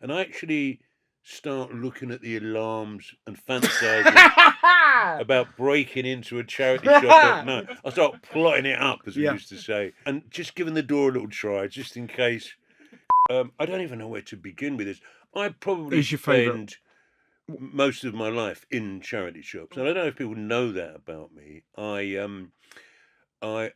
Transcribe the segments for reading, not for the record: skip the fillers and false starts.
and I actually start looking at the alarms and fantasizing about breaking into a charity shop at night. I start plotting it up, as we used to say, and just giving the door a little try, just in case. I don't even know where to begin with this. I probably Who's your favourite? spend most of my life in charity shops, and I don't know if people know that about me. I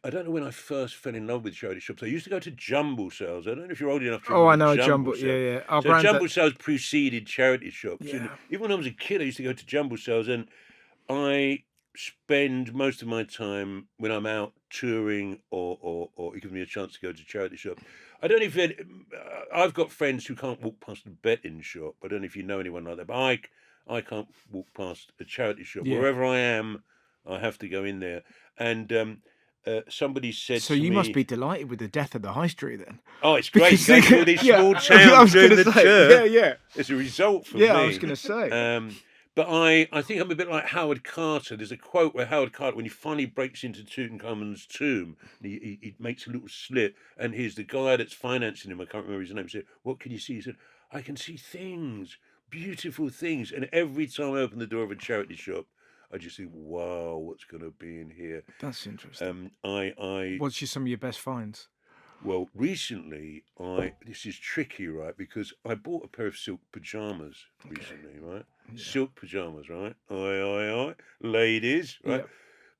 don't know when I first fell in love with charity shops. I used to go to Jumble sales. I don't know if you're old enough to Oh, I remember know Jumble Jumble. sales. Yeah. Our So granddad. Jumble sales preceded charity shops. And Yeah. even when I was a kid, I used to go to Jumble sales, and I spend most of my time when I'm out touring or it gives me a chance to go to charity shops. I don't know if I've got friends who can't walk past a betting shop. I don't know if you know anyone like that, but I can't walk past a charity shop. Yeah. Wherever I am, I have to go in there. And somebody said So to you me, must be delighted with the death of the high street then. "Oh, it's great Because going to all these small I towns was doing gonna the say, tour." yeah. It's a result for me. Yeah, I was going to say. But I think I'm a bit like Howard Carter. There's a quote where Howard Carter, when he finally breaks into Tutankhamun's tomb, he makes a little slit, and here's the guy that's financing him. I can't remember his name. He said, "What can you see?" He said, "I can see things, beautiful things." And every time I open the door of a charity shop, I just think, "Wow, what's going to be in here?" That's interesting. What's some of your best finds? Well, recently, this is tricky, right? Because I bought a pair of silk pajamas recently, right? Yeah. Silk pajamas, right? Aye, ladies, right? Yep.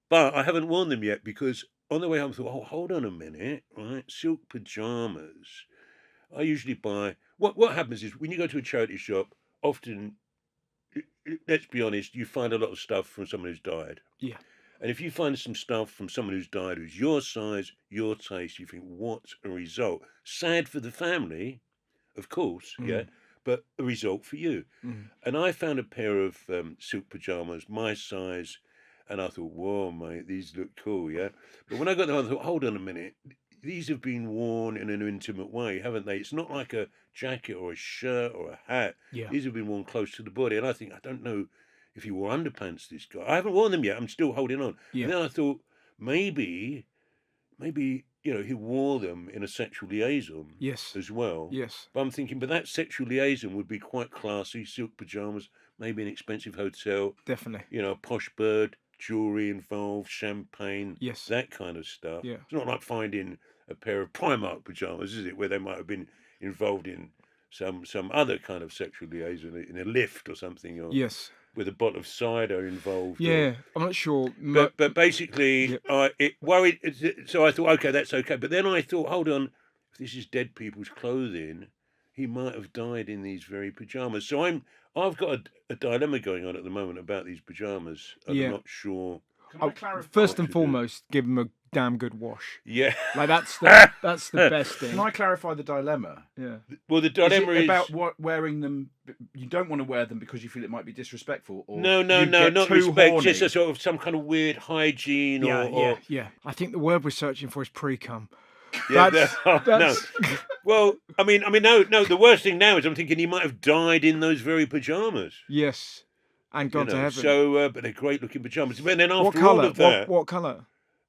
But I haven't worn them yet because on the way home I thought, oh, hold on a minute, right? Silk pajamas. I usually buy. What happens is when you go to a charity shop, often, let's be honest, you find a lot of stuff from someone who's died. Yeah. And if you find some stuff from someone who's died, who's your size, your taste, you think, what a result. Sad for the family, of course, yeah, but a result for you. And I found a pair of silk pajamas, my size, and I thought, whoa, mate, these look cool, yeah. But when I got them, I thought, hold on a minute. These have been worn in an intimate way, haven't they? It's not like a jacket or a shirt or a hat. Yeah. These have been worn close to the body. And I think, I don't know if he wore underpants, this guy. I haven't worn them yet. I'm still holding on. Yeah. And then I thought, maybe, he wore them in a sexual liaison. Yes. As well. Yes. But I'm thinking, but that sexual liaison would be quite classy. Silk pajamas, maybe an expensive hotel. Definitely. A posh bird, jewellery involved, champagne. Yes. That kind of stuff. Yeah. It's not like finding a pair of Primark pajamas, is it? Where they might have been involved in some other kind of sexual liaison in a lift or something. Or, yes. With a bottle of cider involved. Yeah, I'm not sure. But basically, it worried. So I thought, okay, that's okay. But then I thought, hold on, if this is dead people's clothing, he might have died in these very pajamas. So I've got a dilemma going on at the moment about these pajamas. I'm not sure. Can I clarify? First and foremost, give them a damn good wash. Yeah, like that's the best thing. Can I clarify the dilemma? Yeah. Well, the dilemma is about wearing them. You don't want to wear them because you feel it might be disrespectful. Or no, not respect. Horny. Just a sort of some kind of weird hygiene. Yeah. I think the word we're searching for is pre-cum. Yeah, no. Well, I mean, no. The worst thing now is I'm thinking he might have died in those very pajamas. Yes. And gone to heaven. So, but they're great looking pajamas. But then after all of that, what colour?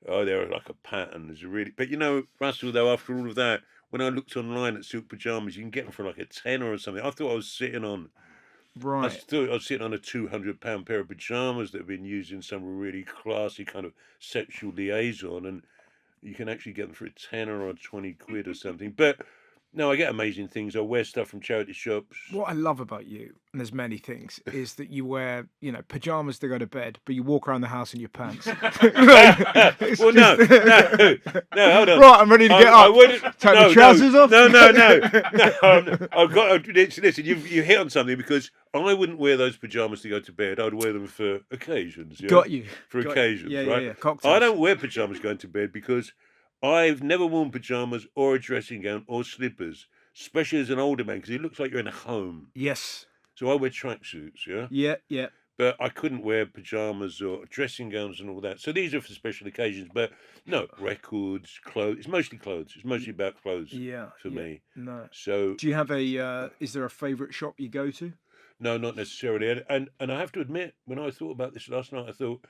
Oh, they're like a pattern. There's a really, but Russell. Though after all of that, when I looked online at silk pajamas, you can get them for like a tenner or something. I thought I was sitting on. Right. I thought I was sitting on a £200 pair of pajamas that have been used in some really classy kind of sexual liaison, and you can actually get them for a tenner or 20 quid or something. But. No, I get amazing things. I wear stuff from charity shops. What I love about you, and there's many things, is that you wear, pajamas to go to bed, but you walk around the house in your pants. No, hold on. Right, I'm ready to get up. Take the trousers off. No. I've got to listen. You hit on something because I wouldn't wear those pajamas to go to bed. I'd wear them for occasions. Got you. For occasions, right? Yeah. Cocktails. I don't wear pajamas going to bed because. I've never worn pajamas or a dressing gown or slippers, especially as an older man, because it looks like you're in a home. Yes. So I wear tracksuits, yeah? Yeah. But I couldn't wear pajamas or dressing gowns and all that. So these are for special occasions. But no, records, clothes. It's mostly clothes. It's mostly about clothes for me. No. So do you have is there a favourite shop you go to? No, not necessarily. And I have to admit, when I thought about this last night, I thought,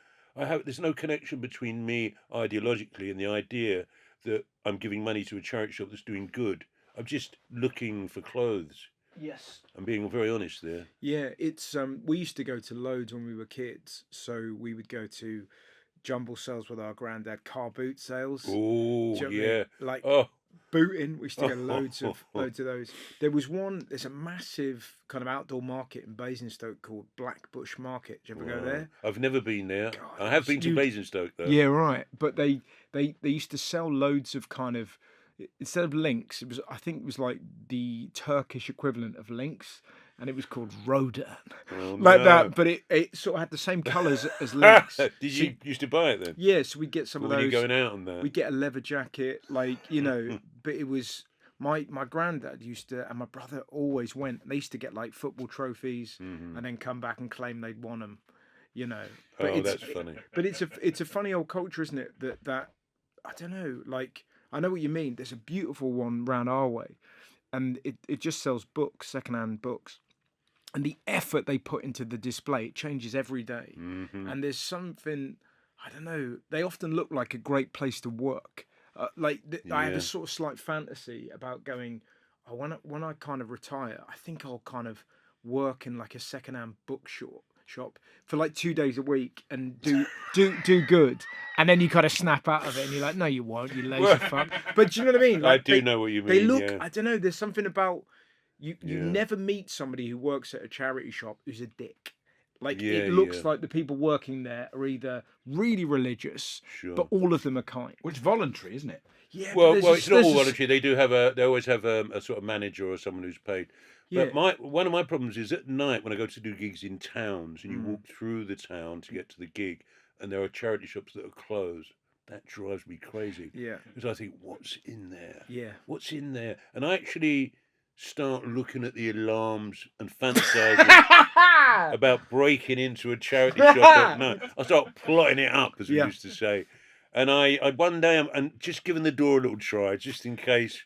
there's no connection between me ideologically and the idea that I'm giving money to a charity shop that's doing good. I'm just looking for clothes. Yes. I'm being very honest there. Yeah, it's we used to go to loads when we were kids. So we would go to Jumble sales with our granddad, car boot sales. Oh, Do you know what I yeah. mean? Like Oh, booting, we used to go loads of those. There's a massive kind of outdoor market in Basingstoke called Blackbush Market. Did you ever go there? I've never been there. God, I have been to Basingstoke, though. Yeah, right. But they used to sell loads of kind of, instead of links, I think it was like the Turkish equivalent of links, and it was called Rodan. Oh, Like no. that, but it sort of had the same colours as links. Did you used to buy it then? Yeah, so we'd get some of When those. you going out on that? We'd get a leather jacket, like, you know, but it was my granddad used to, and my brother always went. They used to get like football trophies and then come back and claim they'd won them, you know. But Oh, that's funny. But it's a funny old culture, isn't it? That I don't know, like, I know what you mean. There's a beautiful one round our way, and it just sells books, secondhand books. And the effort they put into the display, it changes every day. And there's something, I don't know, they often look like a great place to work. I have a sort of slight fantasy about going, when I kind of retire, I think I'll kind of work in like a secondhand bookshop for like 2 days a week and do good. And then you kind of snap out of it and you're like, no, you won't, you lazy fuck. But do you know what I mean? Like, I do know what you mean. They look, yeah. I don't know, there's something about, you never meet somebody who works at a charity shop who's a dick. Like, it looks like the people working there are either really religious, but all of them are kind. Well, it's voluntary, isn't it? Yeah. Well, it's not all voluntary. They do have they always have a sort of manager or someone who's paid. But one of my problems is at night when I go to do gigs in towns and you walk through the town to get to the gig and there are charity shops that are closed. That drives me crazy. Yeah. Because I think, what's in there? Yeah. What's in there? And I actually start looking at the alarms and fantasizing about breaking into a charity shop at night. I start plotting it up, as we used to say. And I one day, I'm just giving the door a little try, just in case.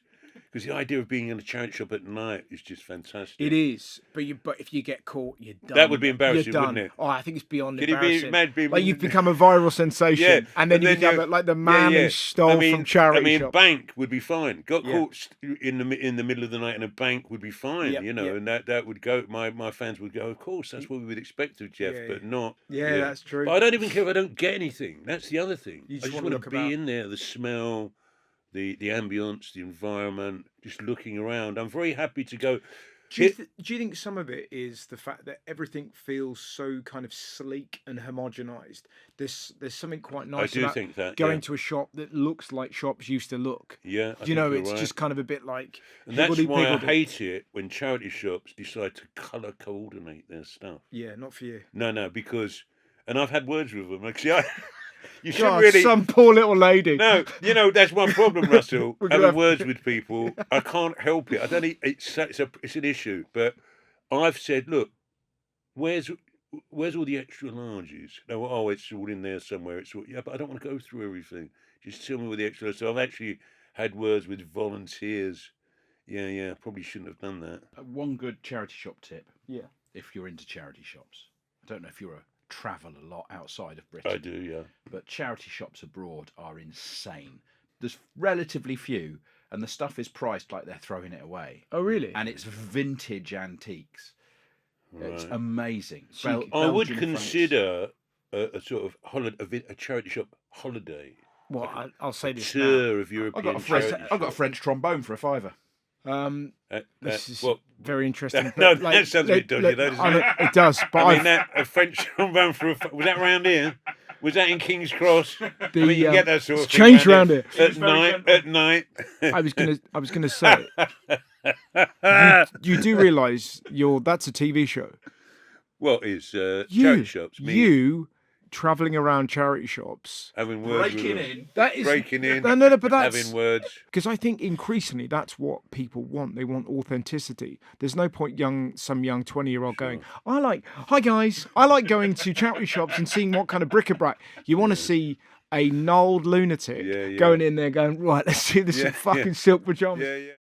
Because the idea of being in a charity shop at night is just fantastic. It is, but if you get caught, you're done. That would be embarrassing, you're done. wouldn't it? Oh, I think it's beyond Could it embarrassing. like you've become a viral sensation, and then you become like the man who stole from charity shop. Bank would be fine. Got caught in the middle of the night in a bank would be fine, and that would go. My fans would go, of course, that's what we would expect of Jeff, but not. Yeah, that's true. But I don't even care if I don't get anything. That's the other thing. You I just want to be in there, the smell. The ambience, the environment, just looking around. I'm very happy to go. Do you think some of it is the fact that everything feels so kind of sleek and homogenized? There's something quite nice about think that, going to a shop that looks like shops used to look. Yeah, it's just kind of a bit like. And that's why I hate it when charity shops decide to colour coordinate their stuff. Yeah, not for you. No, because, and I've had words with them. Actually, you should God, really. Some poor little lady. No, that's one problem, Russell. Having words with people, I can't help it. I don't. It's an issue. But I've said, look, where's all the extra larges? No, it's all in there somewhere. It's all, but I don't want to go through everything. Just tell me where the extra. So I've actually had words with volunteers. Yeah. Probably shouldn't have done that. One good charity shop tip. Yeah. If you're into charity shops, I don't know if you're travel a lot outside of Britain. I do, yeah. But charity shops abroad are insane. There's relatively few, and the stuff is priced like they're throwing it away. Oh, really? And it's vintage antiques. Right. It's amazing. I would consider a sort of a charity shop holiday. Well, I'll say this tour now. of European I've got a French trombone for $5. This is very interesting. That sounds a bit dodgy, though, doesn't it? It does. But a French trombone was that round here? Was that in King's Cross? You get that sort of thing. Change round here at night. I was gonna say, you do realise that's a TV show. Well, it's charity shops. You travelling around charity shops, having words breaking in. That is breaking in. No, but that's having words. Because I think increasingly that's what people want. They want authenticity. There's no point some young 20-year-old going, hi guys, I like going to charity shops and seeing what kind of bric-a-brac. You want to see a gnarled lunatic going in there going, right, let's see this fucking silk pajamas. Yeah.